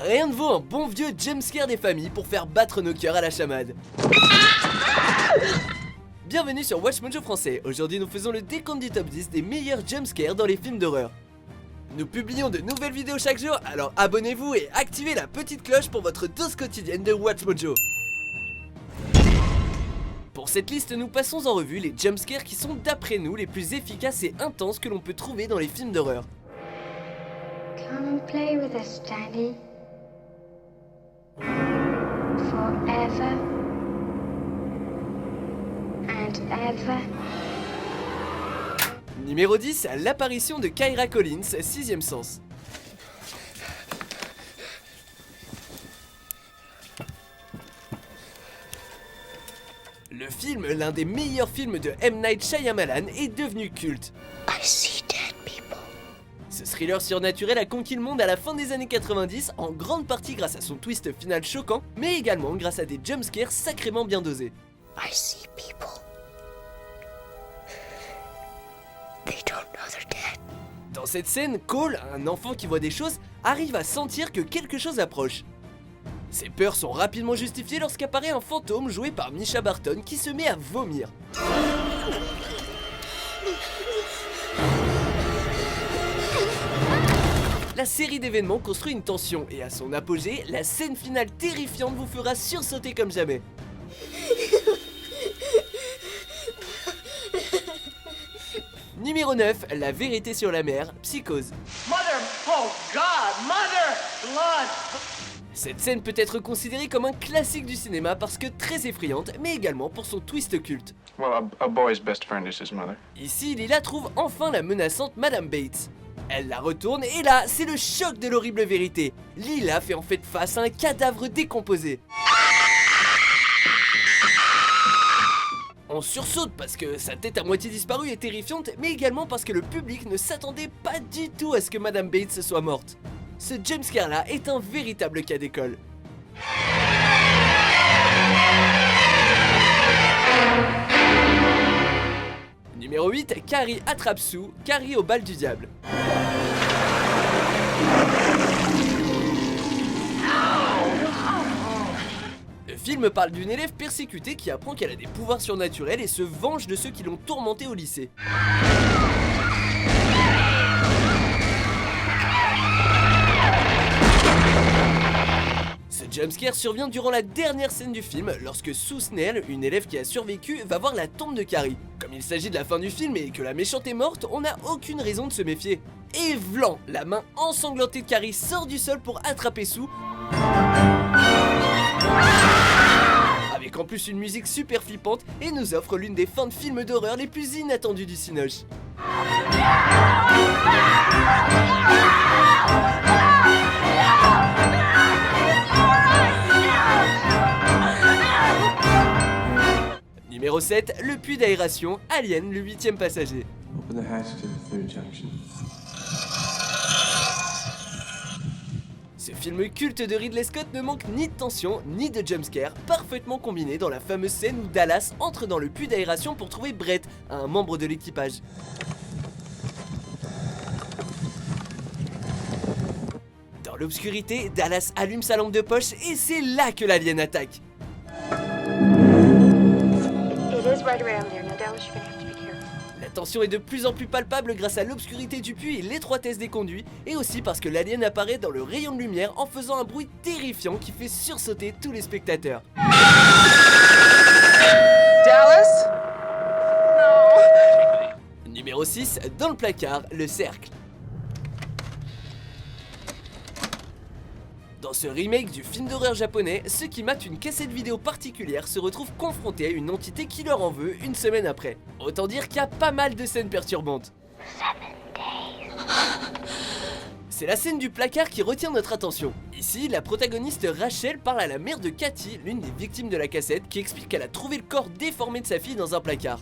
Rien ne vaut un bon vieux jumpscare des familles pour faire battre nos cœurs à la chamade. Bienvenue sur Watch Mojo français, aujourd'hui nous faisons le décompte du top 10 des meilleurs jumpscares dans les films d'horreur. Nous publions de nouvelles vidéos chaque jour, alors abonnez-vous et activez la petite cloche pour votre dose quotidienne de Watch Mojo. Pour cette liste, nous passons en revue les jumpscares qui sont d'après nous les plus efficaces et intenses que l'on peut trouver dans les films d'horreur. Come and play with us, Daddy. Forever and ever. Numéro 10, l'apparition de Kyra Collins, Sixième Sens. Le film, l'un des meilleurs films de M. Night Shyamalan, est devenu culte. I see dead people. Ce thriller surnaturel a conquis le monde à la fin des années 90, en grande partie grâce à son twist final choquant, mais également grâce à des jumpscares sacrément bien dosés. I see people. They don't know they're dead. Dans cette scène, Cole, un enfant qui voit des choses, arrive à sentir que quelque chose approche. Ses peurs sont rapidement justifiées lorsqu'apparaît un fantôme joué par Mischa Barton qui se met à vomir. La série d'événements construit une tension et à son apogée, la scène finale terrifiante vous fera sursauter comme jamais. Numéro 9, la vérité sur la mer, Psychose. Mother, oh God, Mother, blood. Cette scène peut être considérée comme un classique du cinéma parce que très effrayante, mais également pour son twist culte. Well, a boy's best friend is his mother. Ici, Lila trouve enfin la menaçante Madame Bates. Elle la retourne et là, c'est le choc de l'horrible vérité. Lila fait en fait face à un cadavre décomposé. On sursaute parce que sa tête à moitié disparue est terrifiante, mais également parce que le public ne s'attendait pas du tout à ce que Madame Bates soit morte. Ce jumpscare là est un véritable cas d'école. Numéro 8, Carrie attrape Sue, Carrie au bal du diable. Le film parle d'une élève persécutée qui apprend qu'elle a des pouvoirs surnaturels et se venge de ceux qui l'ont tourmentée au lycée. Ce jumpscare survient durant la dernière scène du film, lorsque Sue Snell, une élève qui a survécu, va voir la tombe de Carrie. Comme il s'agit de la fin du film et que la méchante est morte, on n'a aucune raison de se méfier. Et vlan, la main ensanglantée de Carrie sort du sol pour attraper Sue, avec en plus une musique super flippante, et nous offre l'une des fins de films d'horreur les plus inattendues du cinoche. Numéro 7, le puits d'aération, Alien, le 8ème passager. Open the hatch to the third junction. Ce film culte de Ridley Scott ne manque ni de tension ni de jumpscare, parfaitement combiné dans la fameuse scène où Dallas entre dans le puits d'aération pour trouver Brett, un membre de l'équipage. Dans l'obscurité, Dallas allume sa lampe de poche et c'est là que l'alien attaque. La tension est de plus en plus palpable grâce à l'obscurité du puits et l'étroitesse des conduits, et aussi parce que l'alien apparaît dans le rayon de lumière en faisant un bruit terrifiant qui fait sursauter tous les spectateurs. Dallas? Numéro 6, dans le placard, le cercle. Dans ce remake du film d'horreur japonais, ceux qui matent une cassette vidéo particulière se retrouvent confrontés à une entité qui leur en veut une semaine après. Autant dire qu'il y a pas mal de scènes perturbantes. C'est la scène du placard qui retient notre attention. Ici, la protagoniste Rachel parle à la mère de Cathy, l'une des victimes de la cassette, qui explique qu'elle a trouvé le corps déformé de sa fille dans un placard.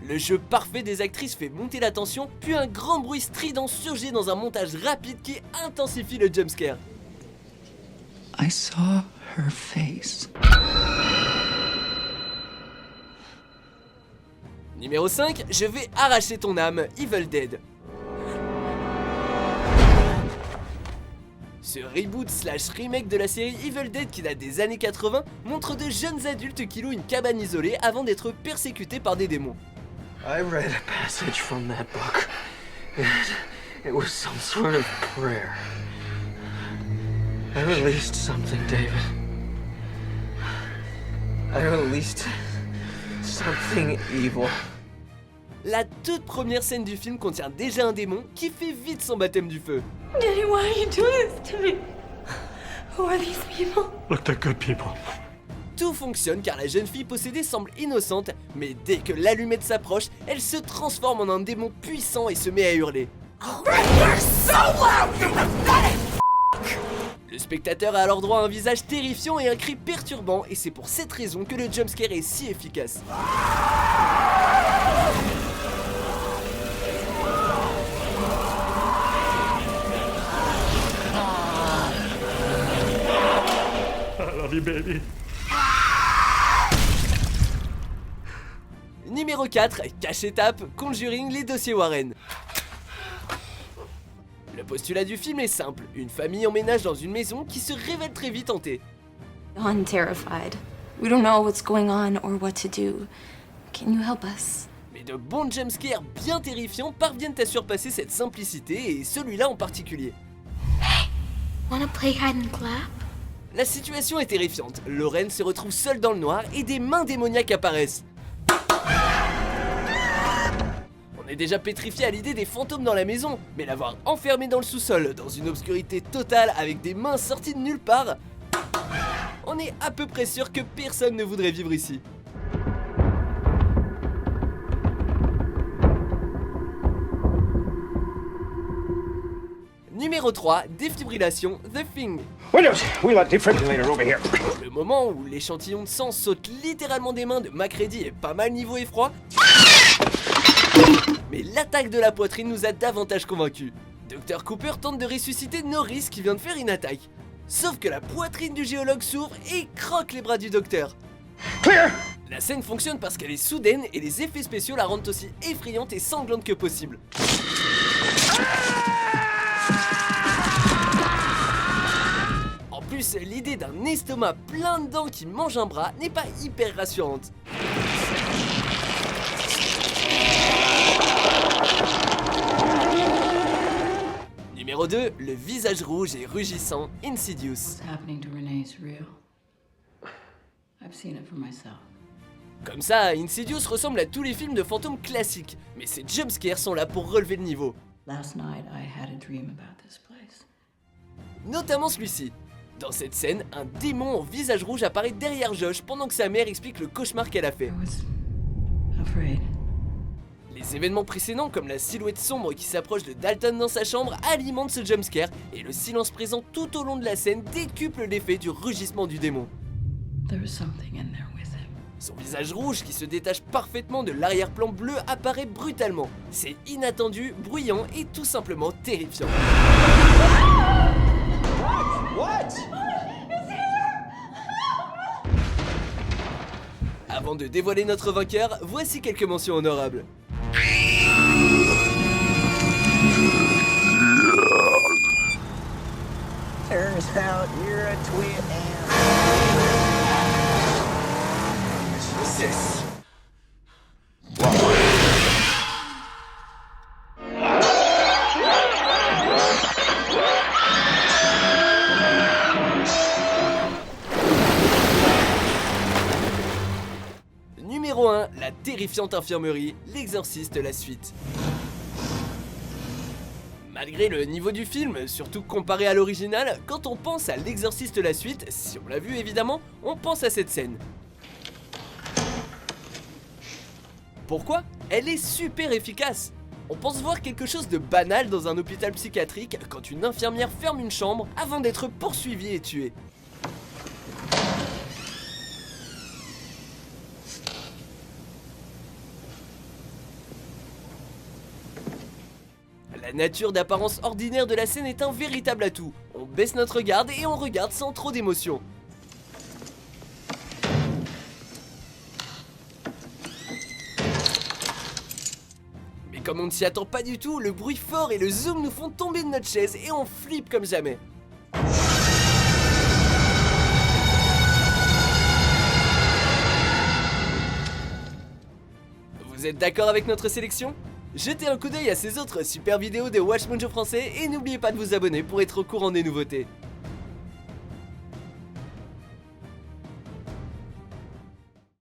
Le jeu parfait des actrices fait monter la tension, puis un grand bruit strident surgit dans un montage rapide qui intensifie le jumpscare. I saw her face. Numéro 5, je vais arracher ton âme, Evil Dead. Ce reboot slash remake de la série Evil Dead qui date des années 80 montre de jeunes adultes qui louent une cabane isolée avant d'être persécutés par des démons. I read a passage from that book. It was some sort of prayer. I released something, David. I released something evil. La toute première scène du film contient déjà un démon qui fait vite son baptême du feu. Daddy, why are you doing this to me? Who are these people? Look, they're good people. Tout fonctionne car la jeune fille possédée semble innocente, mais dès que l'allumette s'approche, elle se transforme en un démon puissant et se met à hurler. Le spectateur a alors droit à un visage terrifiant et un cri perturbant, et c'est pour cette raison que le jumpscare est si efficace. I love you, baby. Numéro 4, cache-étape, Conjuring, les dossiers Warren. Le postulat du film est simple, une famille emménage dans une maison qui se révèle très vite hantée. I'm terrified. We don't know what's going on or what to do. Can you help us? Mais de bons jumpscares bien terrifiants parviennent à surpasser cette simplicité, et celui-là en particulier. Wanna play hide and clap? La situation est terrifiante, Lorraine se retrouve seule dans le noir et des mains démoniaques apparaissent. On est déjà pétrifié à l'idée des fantômes dans la maison, mais l'avoir enfermé dans le sous-sol, dans une obscurité totale avec des mains sorties de nulle part, on est à peu près sûr que personne ne voudrait vivre ici. Numéro 3, défibrillation, The Thing. Windows, wheel that defibrillator over here. Le moment où l'échantillon de sang saute littéralement des mains de Macready est pas mal niveau effroi, mais l'attaque de la poitrine nous a davantage convaincus. Dr Cooper tente de ressusciter Norris qui vient de faire une attaque. Sauf que la poitrine du géologue s'ouvre et croque les bras du docteur. Clear! La scène fonctionne parce qu'elle est soudaine et les effets spéciaux la rendent aussi effrayante et sanglante que possible. En plus, l'idée d'un estomac plein de dents qui mange un bras n'est pas hyper rassurante. Numéro 2, le visage rouge et rugissant, Insidious. What's happening to Renee is real. I've seen it for myself. Comme ça, Insidious ressemble à tous les films de fantômes classiques, mais ces jumpscares sont là pour relever le niveau. Last night I had a dream about this place. Notamment celui-ci. Dans cette scène, un démon au visage rouge apparaît derrière Josh pendant que sa mère explique le cauchemar qu'elle a fait. I was afraid. Les événements précédents, comme la silhouette sombre qui s'approche de Dalton dans sa chambre, alimentent ce jumpscare, et le silence présent tout au long de la scène décuple l'effet du rugissement du démon. There was something in there with him. Son visage rouge qui se détache parfaitement de l'arrière-plan bleu apparaît brutalement. C'est inattendu, bruyant et tout simplement terrifiant. Avant de dévoiler notre vainqueur, voici quelques mentions honorables. Turns out you're a twin. Numéro 1, la terrifiante infirmerie, l'exorciste la suite. Malgré le niveau du film, surtout comparé à l'original, quand on pense à l'exorciste la suite, si on l'a vu évidemment, on pense à cette scène. Pourquoi? Elle est super efficace. On pense voir quelque chose de banal dans un hôpital psychiatrique quand une infirmière ferme une chambre avant d'être poursuivie et tuée. La nature d'apparence ordinaire de la scène est un véritable atout. On baisse notre garde et on regarde sans trop d'émotion. Mais comme on ne s'y attend pas du tout, le bruit fort et le zoom nous font tomber de notre chaise et on flippe comme jamais. Vous êtes d'accord avec notre sélection? Jetez un coup d'œil à ces autres super vidéos de Watch Mojo français et n'oubliez pas de vous abonner pour être au courant des nouveautés.